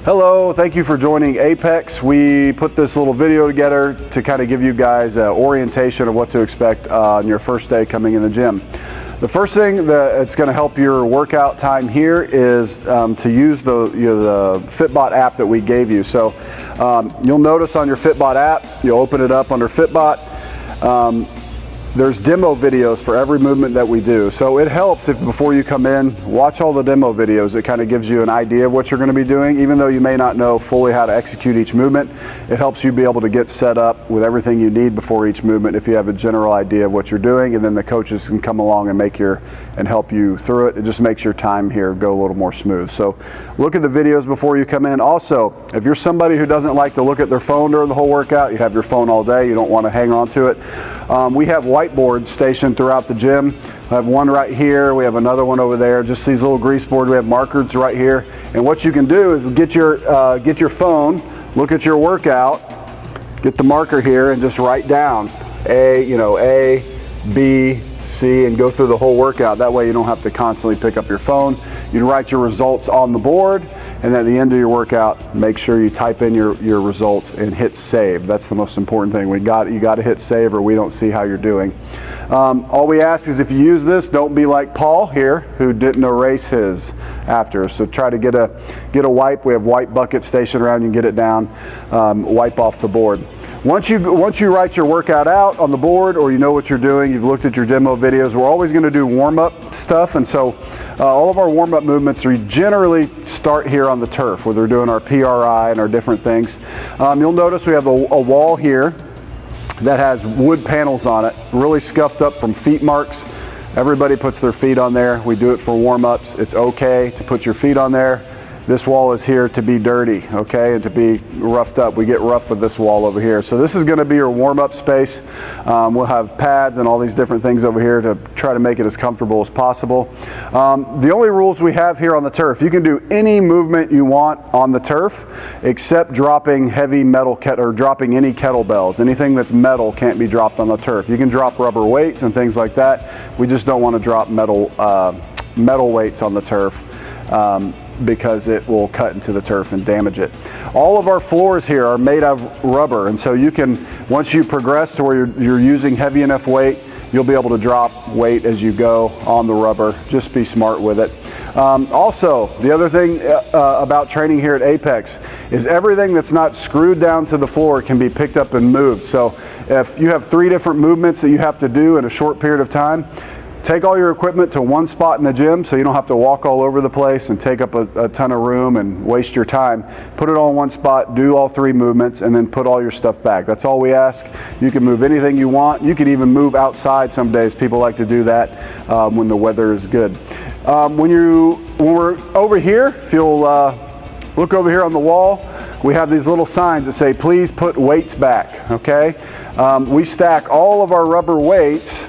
Hello, thank you for joining Apex. We put this little video together to kind of give you guys an orientation of what to expect on your first day coming in the gym. The first thing that's going to help your workout time here is to use the Fitbot app that we gave you. So you'll notice on your Fitbot app, you'll open it up under Fitbot. There's demo videos for every movement that we do. So it helps if before you come in, watch all the demo videos. It kind of gives you an idea of what you're going to be doing. Even though you may not know fully how to execute each movement, it helps you be able to get set up with everything you need before each movement if you have a general idea of what you're doing, and then the coaches can come along and help you through it. It just makes your time here go a little more smooth. So look at the videos before you come in. Also, if you're somebody who doesn't like to look at their phone during the whole workout, you have your phone all day, you don't want to hang on to it, we have whiteboards stationed throughout the gym. We have one right here, we have another one over there, just these little grease boards. We have markers right here, and what you can do is get your phone, look at your workout, get the marker here, and just write down A, B, C, and go through the whole workout. That way you don't have to constantly pick up your phone. You can write your results on the board, and at the end of your workout, make sure you type in your results and hit save. That's the most important thing. You got to hit save, or we don't see how you're doing. All we ask is if you use this, don't be like Paul here, who didn't erase his after. So try to get a wipe. We have wipe buckets stationed around. You can get it down, wipe off the board. Once you write your workout out on the board, or you know what you're doing, you've looked at your demo videos, we're always going to do warm-up stuff, and so all of our warm-up movements, we generally start here on the turf where they're doing our PRI and our different things. You'll notice we have a wall here that has wood panels on it, really scuffed up from feet marks. Everybody puts their feet on there. We do it for warm-ups. It's okay to put your feet on there. This wall is here to be dirty, okay, and to be roughed up. We get rough with this wall over here. So this is going to be your warm-up space. We'll have pads and all these different things over here to try to make it as comfortable as possible. The only rules we have here on the turf, you can do any movement you want on the turf except dropping heavy metal or dropping any kettlebells. Anything that's metal can't be dropped on the turf. You can drop rubber weights and things like that. We just don't want to drop metal weights on the turf. Because it will cut into the turf and damage it. All of our floors here are made of rubber, and so you can, once you progress to where you're using heavy enough weight, you'll be able to drop weight as you go on the rubber. Just be smart with it. Also, the other thing about training here at Apex is everything that's not screwed down to the floor can be picked up and moved. So if you have 3 different movements that you have to do in a short period of time, take all your equipment to one spot in the gym so you don't have to walk all over the place and take up a ton of room and waste your time. Put it all in one spot, do all 3 movements, and then put all your stuff back. That's all we ask. You can move anything you want. You can even move outside some days. People like to do that when the weather is good. When we're over here, if you'll look over here on the wall, we have these little signs that say, please put weights back, okay? We stack all of our rubber weights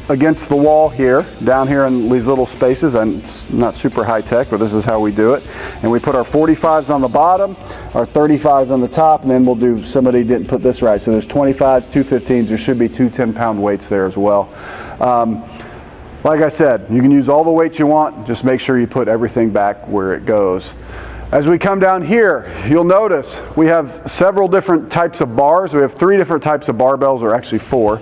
against the wall here, down here in these little spaces, and it's not super high tech, but this is how we do it. And we put our 45s on the bottom, our 35s on the top, and then we'll do, somebody didn't put this right, so there's 25s, 2 15s, there should be 2 10-pound weights there as well. Like I said, you can use all the weights you want, just make sure you put everything back where it goes. As we come down here, you'll notice we have several different types of bars. We have 3 different types of barbells, or actually 4.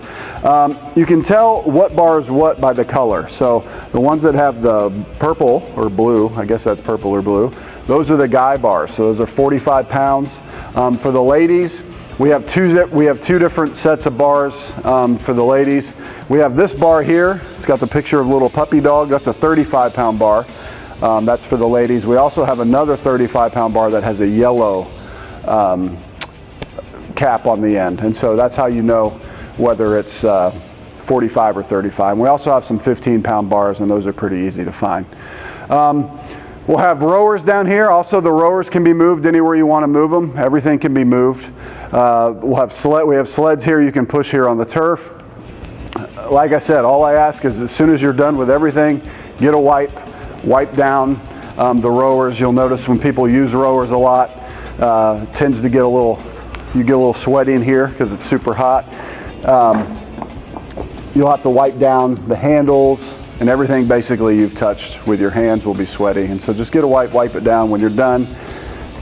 You can tell what bar is what by the color. So the ones that have the purple or blue, I guess that's purple or blue, those are the guy bars. So those are 45 pounds. For the ladies, we have two different sets of bars for the ladies. We have this bar here. It's got the picture of a little puppy dog. That's a 35-pound bar. That's for the ladies. We also have another 35-pound bar that has a yellow cap on the end. And so that's how you know whether it's 45 or 35. And we also have some 15-pound bars, and those are pretty easy to find. We'll have rowers down here. Also, the rowers can be moved anywhere you want to move them. Everything can be moved. We have sleds here you can push here on the turf. Like I said, all I ask is as soon as you're done with everything, get a wipe down the rowers. You'll notice when people use rowers a lot, tends to get you get a little sweaty in here because it's super hot. You'll have to wipe down the handles, and everything basically you've touched with your hands will be sweaty. And so just get a wipe it down. When you're done,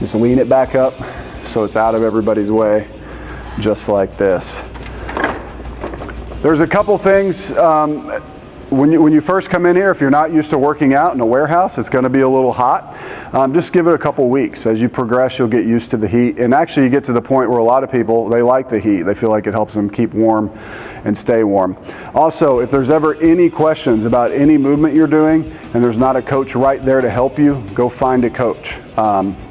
Just lean it back up so it's out of everybody's way, just like this. There's a couple things when you first come in here. If you're not used to working out in a warehouse, it's going to be a little hot. Just give it a couple weeks. As you progress, you'll get used to the heat, and actually you get to the point where a lot of people, they like the heat. They feel like it helps them keep warm and stay warm. Also, if there's ever any questions about any movement you're doing and there's not a coach right there to help you, go find a coach.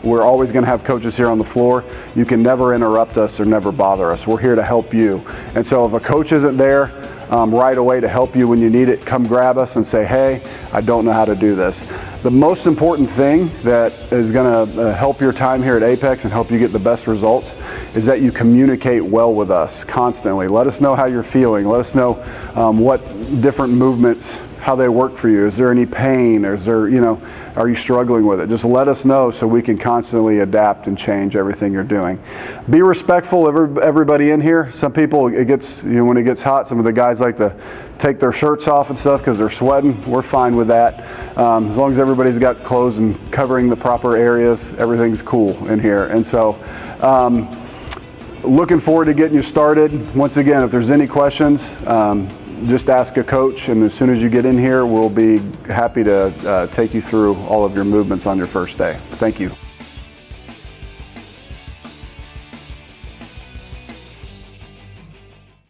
We're always going to have coaches here on the floor. You can never interrupt us or never bother us. We're here to help you. And so if a coach isn't there right away to help you when you need it, come grab us and say, hey, I don't know how to do this. The most important thing that is going to help your time here at Apex and help you get the best results is that you communicate well with us constantly. Let us know how you're feeling. Let us know what different movements, how they work for you. Is there any pain? Or is there, are you struggling with it? Just let us know so we can constantly adapt and change everything you're doing. Be respectful of everybody in here. Some people, it gets, when it gets hot, some of the guys like to take their shirts off and stuff because they're sweating. We're fine with that. As long as everybody's got clothes and covering the proper areas, everything's cool in here. And so, looking forward to getting you started. Once again, if there's any questions, just ask a coach, and as soon as you get in here, we'll be happy to take you through all of your movements on your first day. Thank you.